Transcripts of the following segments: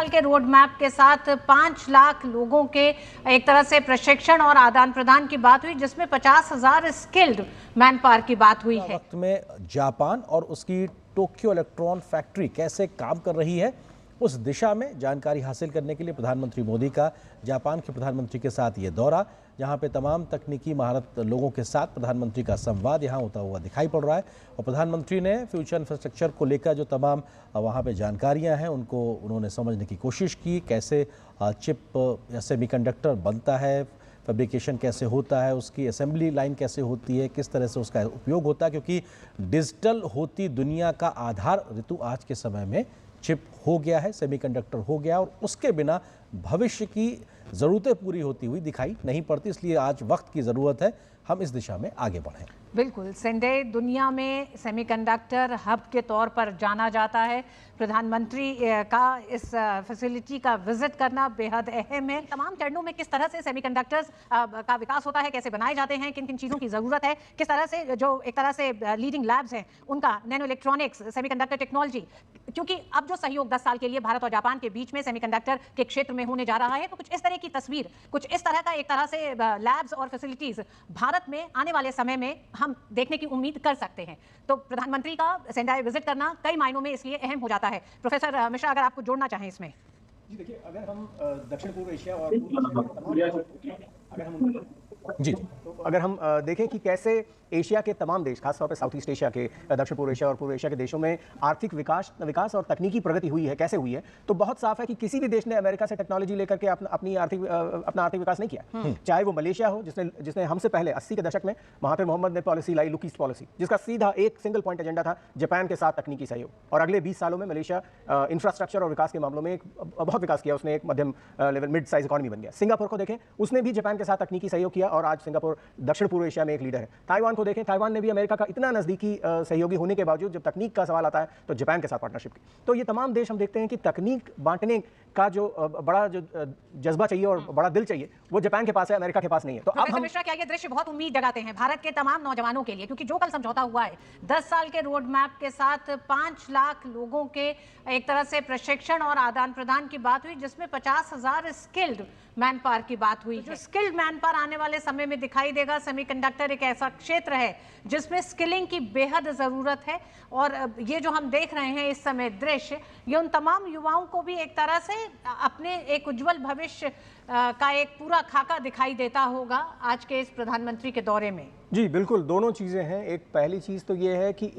साल के road map के साथ 5 लाख लोगों के एक तरह से प्रशिक्षण और आदान प्रदान की बात हुई, जिसमें 50,000 स्किल्ड मैन पावर की बात हुई है। वक्त में जापान और उसकी टोक्यो इलेक्ट्रॉन फैक्ट्री कैसे काम कर रही है, उस दिशा में जानकारी हासिल करने के लिए प्रधानमंत्री मोदी का जापान के प्रधानमंत्री के साथ ये दौरा, जहां पे तमाम तकनीकी महारत लोगों के साथ प्रधानमंत्री का संवाद यहां होता हुआ दिखाई पड़ रहा है। और प्रधानमंत्री ने फ्यूचर इंफ्रास्ट्रक्चर को लेकर जो तमाम वहां पे जानकारियां हैं उनको उन्होंने समझने की कोशिश की, कैसे चिप या सेमीकंडक्टर बनता है, फैब्रिकेशन कैसे होता है, उसकी असेंबली लाइन कैसे होती है, किस तरह से उसका उपयोग होता है, क्योंकि डिजिटल होती दुनिया का आधार ऋतु आज के समय में चिप हो गया है, सेमीकंडक्टर हो गया, और उसके बिना भविष्य की ज़रूरतें पूरी होती हुई दिखाई नहीं पड़ती। इसलिए आज वक्त की ज़रूरत है हम इस दिशा में आगे बढ़ें। बिल्कुल, सेंडई दुनिया में सेमीकंडक्टर हब के तौर पर जाना जाता है। प्रधानमंत्री का इस फैसिलिटी का विजिट करना बेहद अहम है। तमाम चरणों में किस तरह से सेमीकंडक्टर्स का विकास होता है, कैसे बनाए जाते हैं, किन किन चीज़ों की ज़रूरत है, किस तरह से जो एक तरह से लीडिंग लैब्स हैं उनका, नैनो इलेक्ट्रॉनिक्स, सेमीकंडक्टर टेक्नोलॉजी, क्योंकि अब जो सहयोग 10 साल के लिए भारत और जापान के बीच में सेमीकंडक्टर के क्षेत्र में होने जा रहा है, तो कुछ इस तरह की तस्वीर, कुछ इस तरह का एक तरह से लैब्स और फैसिलिटीज़ भारत में आने वाले समय में हम देखने की उम्मीद कर सकते हैं। तो प्रधानमंत्री का सेंडई विजिट करना कई मायनों में इसलिए अहम हो जाता है। प्रोफेसर मिश्रा, अगर आपको जोड़ना चाहें इसमें। जी देखिए, अगर हम दक्षिण पूर्व एशिया और अगर हम देखें कि कैसे एशिया के तमाम देश, खासतौर पर साउथ ईस्ट एशिया के, दक्षिण पूर्व एशिया और पूर्व एशिया के देशों में आर्थिक विकास और तकनीकी प्रगति हुई है, कैसे हुई है, तो बहुत साफ है कि किसी भी देश ने अमेरिका से टेक्नोलॉजी लेकर के अपना आर्थिक विकास नहीं किया। चाहे वो मलेशिया हो, जिसने हमसे पहले 80 के दशक में महातिर मोहम्मद ने पॉलिसी लाई, लुक ईस्ट पॉलिसी, जिसका सीधा एक सिंगल पॉइंट एजेंडा था जापान के साथ तकनीकी सहयोग। और अगले 20 सालों में मलेशिया इंफ्रास्ट्रक्चर और विकास के मामलों में बहुत विकास किया, उसने एक मध्यम लेवल मिड साइज इकॉनमी बन गया। सिंगापुर को देखें, उसने भी जापान के साथ तकनीकी सहयोग किया और आज सिंगापुर दक्षिण पूर्व एशिया में एक लीडर है। ताइवान को देखें, ताइवान ने भी अमेरिका का इतना नजदीकी सहयोगी होने के बावजूद जब तकनीक का सवाल आता है तो जापान के साथ पार्टनरशिप की। तो ये तमाम देश हम देखते हैं कि तकनीक बांटने का जो बड़ा जज्बा चाहिए और बड़ा दिल चाहिए, वो जापान के पास है, अमेरिका के पास नहीं है। तो अब हम मिश्रा, क्या ये दृश्य बहुत उम्मीद जगाते हैं भारत के तमाम नौजवानों के लिए, क्योंकि जो कल समझौता हुआ है 10 साल के रोड मैप के साथ 5 लाख लोगों के एक तरह से प्रशिक्षण और आदान प्रदान की बात हुई, जिसमें 50,000 स्किल्ड मैन पावर की बात हुई। जो स्किल्ड मैन पावर आने वाले समय में दिखाई देगा। सेमीकंडक्टर एक ऐसा क्षेत्र है जिसमें स्किलिंग की बेहद ज़रूरत है, और ये जो हम देख रहे हैं इस समय दृश्य, ये उन तमाम युवाओं को भी एक तरह से अपने एक उज्जवल भविष्य का एक पूरा खाका दिखाई देता होगा आज के इस प्रधानमंत्री के दौरे में। जी बिल्कुल, दोनों चीज़ें हैं। एक पहली चीज़ तो ये है कि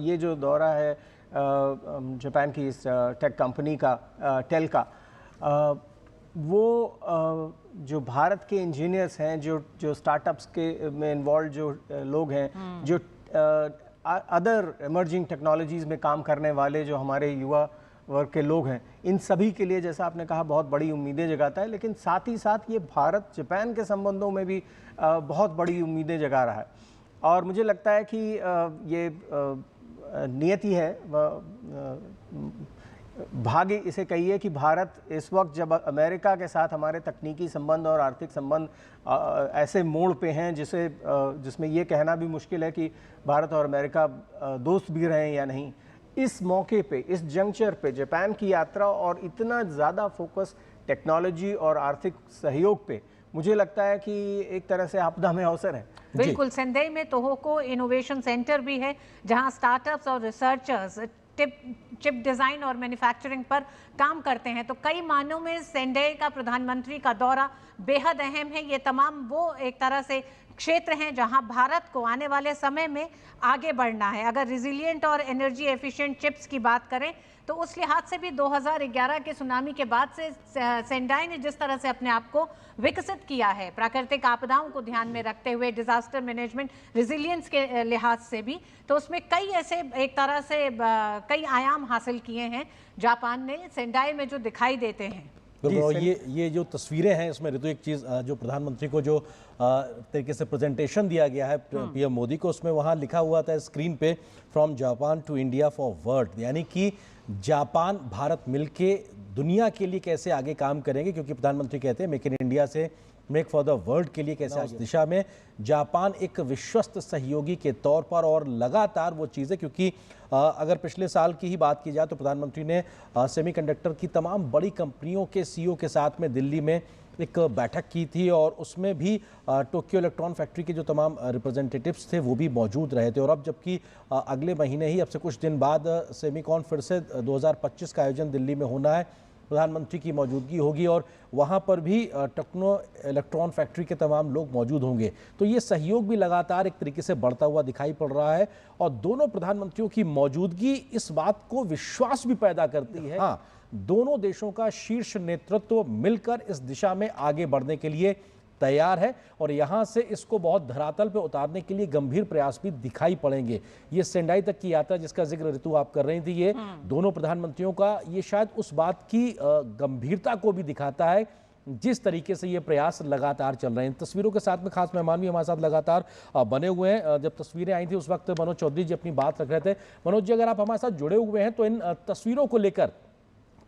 ये जो दौरा है जापान की इस टेक कंपनी का, टेल का, वो जो भारत के इंजीनियर्स हैं, जो स्टार्टअप्स के में इन्वॉल्व जो लोग हैं, जो अदर इमर्जिंग टेक्नोलॉजीज़ में काम करने वाले जो हमारे युवा वर्ग के लोग हैं, इन सभी के लिए, जैसा आपने कहा, बहुत बड़ी उम्मीदें जगाता है। लेकिन साथ ही साथ ये भारत जापान के संबंधों में भी बहुत बड़ी उम्मीदें जगा रहा है। और मुझे लगता है कि ये नियति है, भाग्य इसे कहिए कि भारत इस वक्त जब अमेरिका के साथ हमारे तकनीकी संबंध और आर्थिक संबंध ऐसे मोड़ पे हैं जिसमें ये कहना भी मुश्किल है कि भारत और अमेरिका दोस्त भी रहे या नहीं। इस मौके पे, इस जंक्चर पे जापान की यात्रा और इतना ज़्यादा फोकस टेक्नोलॉजी और आर्थिक सहयोग पे, मुझे लगता है कि एक तरह से आपदा में अवसर है। बिल्कुल, सेंडई में तोहोको इनोवेशन सेंटर भी है, जहां स्टार्टअप्स और रिसर्चर्स चिप डिज़ाइन और मैन्युफैक्चरिंग पर काम करते हैं। तो कई मानों में सेंडई का प्रधानमंत्री का दौरा बेहद अहम है। ये तमाम वो एक तरह से क्षेत्र हैं जहां भारत को आने वाले समय में आगे बढ़ना है। अगर रिजिलियंट और एनर्जी एफिशिएंट चिप्स की बात करें तो उस लिहाज से भी 2011 के सुनामी के बाद से सेंडई ने जिस तरह से अपने आप को विकसित किया है, प्राकृतिक आपदाओं को ध्यान में रखते हुए, डिजास्टर मैनेजमेंट, रिजिलियंस के लिहाज से भी, तो उसमें कई ऐसे एक तरह से कई आयाम हासिल किए हैं जापान ने सेंडई में जो दिखाई देते हैं। और ये जो तस्वीरें हैं, इसमें ऋतु एक चीज़ जो प्रधानमंत्री को जो तरीके से प्रेजेंटेशन दिया गया है पीएम मोदी को, उसमें वहाँ लिखा हुआ था स्क्रीन पे, from Japan to India for world, यानी कि जापान भारत मिलके दुनिया के लिए कैसे आगे काम करेंगे, क्योंकि प्रधानमंत्री कहते हैं मेक इन इंडिया से मेक फॉर द वर्ल्ड के लिए कैसे उस दिशा में जापान एक विश्वस्त सहयोगी के तौर पर और लगातार वो चीज़ें, क्योंकि अगर पिछले साल की ही बात की जाए तो प्रधानमंत्री ने सेमीकंडक्टर की तमाम बड़ी कंपनियों के सीईओ के साथ में दिल्ली में एक बैठक की थी और उसमें भी टोक्यो इलेक्ट्रॉन फैक्ट्री के जो तमाम रिप्रेजेंटेटिव्स थे वो भी मौजूद रहे थे। और अब जबकि अगले महीने ही, अब से कुछ दिन बाद सेमीकॉन फिर से 2025 का आयोजन दिल्ली में होना है, प्रधानमंत्री की मौजूदगी होगी और वहाँ पर भी टेक्नो इलेक्ट्रॉन फैक्ट्री के तमाम लोग मौजूद होंगे। तो ये सहयोग भी लगातार एक तरीके से बढ़ता हुआ दिखाई पड़ रहा है और दोनों प्रधानमंत्रियों की मौजूदगी इस बात को विश्वास भी पैदा करती है। हाँ, दोनों देशों का शीर्ष नेतृत्व मिलकर इस दिशा में आगे बढ़ने के लिए तैयार है और यहां से इसको बहुत धरातल पे उतारने के लिए गंभीर प्रयास भी दिखाई पड़ेंगे। ये सेंडाई तक की यात्रा जिसका जिक्र ऋतु आप कर रही थी, ये दोनों प्रधानमंत्रियों का, ये शायद उस बात की गंभीरता को भी दिखाता है जिस तरीके से ये प्रयास लगातार चल रहे हैं। तस्वीरों के साथ में खास मेहमान भी हमारे साथ लगातार बने हुए हैं। जब तस्वीरें आई थी उस वक्त मनोज चौधरी जी अपनी बात रख रहे थे। मनोज जी, अगर आप हमारे साथ जुड़े हुए हैं तो इन तस्वीरों को लेकर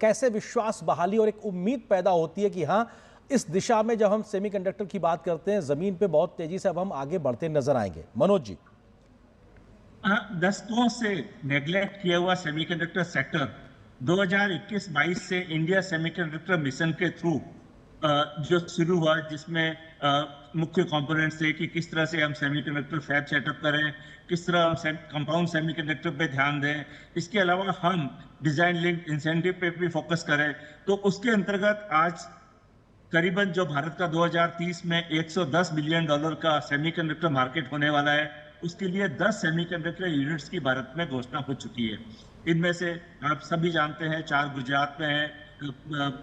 कैसे विश्वास बहाली और एक उम्मीद पैदा होती है कि हाँ, इस दिशा में जब हम सेमीकंडक्टर की बात करते हैं जमीन पे बहुत तेजी से अब हम आगे बढ़ते नजर आएंगे। मनोज जी। दशकों से नेग्लेक्ट किया हुआ सेमीकंडक्टर सेक्टर 2021-22 से इंडिया सेमीकंडक्टर मिशन के थ्रू जो शुरू हुआ, जिसमें मुख्य कंपोनेंट्स थे कि किस तरह से हम सेमीकंडक्टर फैब सेटअप करें, किस तरह हम कंपाउंड सेमीकंडक्टर पे ध्यान दें, इसके अलावा हम डिजाइन लिंक इंसेंटिव पे भी फोकस करें। तो उसके अंतर्गत आज करीबन जो भारत का 2030 में $110 बिलियन का सेमीकंडक्टर मार्केट होने वाला है, उसके लिए 10 सेमीकंडक्टर यूनिट्स की भारत में घोषणा हो चुकी है। इनमें से आप सभी जानते हैं 4 गुजरात में है,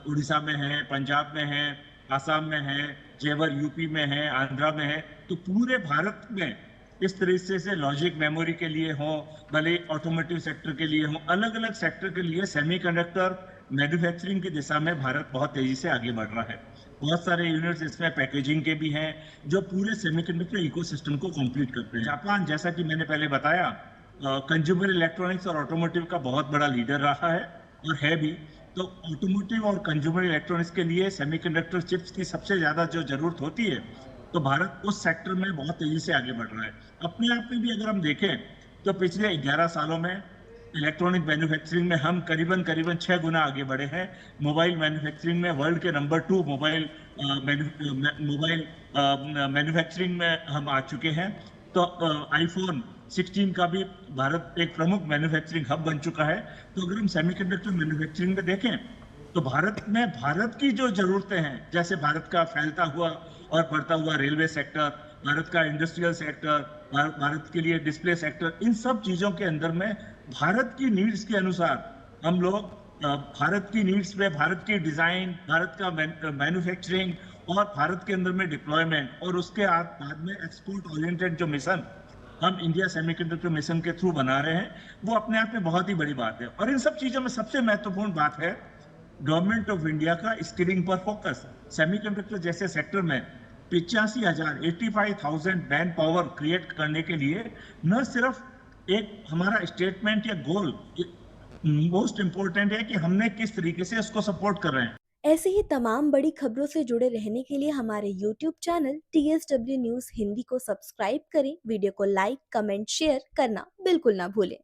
उड़ीसा में है, पंजाब में है, आसाम में है, जेवर यूपी में है, आंध्रा में है। तो पूरे भारत में इस तरीके से लॉजिक मेमोरी के लिए हो, भले ऑटोमोटिव सेक्टर के लिए हो, अलग अलग सेक्टर के लिए सेमीकंडक्टर मैन्युफैक्चरिंग की दिशा में भारत बहुत तेजी से आगे बढ़ रहा है। बहुत सारे यूनिट्स इसमें पैकेजिंग के भी हैं जो पूरे सेमीकंडक्टर इकोसिस्टम को कंप्लीट करते हैं। जापान, जैसा कि मैंने पहले बताया, कंज्यूमर इलेक्ट्रॉनिक्स और ऑटोमोटिव का बहुत बड़ा लीडर रहा है और है भी। तो ऑटोमोटिव और कंज्यूमर इलेक्ट्रॉनिक्स के लिए सेमीकंडक्टर चिप्स की सबसे ज्यादा जो जरूरत होती है, तो भारत उस सेक्टर में बहुत तेजी से आगे बढ़ रहा है। अपने आप में भी अगर हम देखें तो पिछले 11 सालों में इलेक्ट्रॉनिक मैन्युफैक्चरिंग में हम करीबन 6 गुना आगे बढ़े हैं। मोबाइल मैन्युफैक्चरिंग में वर्ल्ड के नंबर 2 मोबाइल मैन्युफैक्चरिंग में हम आ चुके हैं। तो आईफोन 16 का भी भारत एक प्रमुख मैन्युफैक्चरिंग हब बन चुका है। तो अगर हम सेमीकंडक्टर मैन्युफैक्चरिंग में देखें तो भारत में भारत की जो जरूरतें हैं, जैसे भारत का फैलता हुआ और बढ़ता हुआ रेलवे सेक्टर, भारत का इंडस्ट्रियल सेक्टर, भारत के लिए डिस्प्ले सेक्टर, इन सब चीजों के अंदर में भारत की नीड्स के अनुसार हम लोग भारत की नीड्स पे भारत की डिजाइन, भारत का मैन्युफैक्चरिंग और भारत के अंदर में डिप्लॉयमेंट और उसके बाद में एक्सपोर्ट ओरिएंटेड जो मिशन हम इंडिया सेमीकंडक्टर मिशन के थ्रू बना रहे हैं, वो अपने आप में बहुत ही बड़ी बात है। और इन सब चीजों में सबसे महत्वपूर्ण बात है गवर्नमेंट ऑफ इंडिया का स्किलिंग पर फोकस। सेमीकंडक्टर जैसे सेक्टर में 85,000 मैन पावर क्रिएट करने के लिए न सिर्फ एक हमारा स्टेटमेंट या गोल मोस्ट इंपोर्टेंट है कि हमने किस तरीके से इसको सपोर्ट कर रहे हैं। ऐसे ही तमाम बड़ी खबरों से जुड़े रहने के लिए हमारे YouTube channel TSW news Hindi को सब्सक्राइब करें। वीडियो को लाइक, कमेंट, शेयर करना बिल्कुल ना भूलें।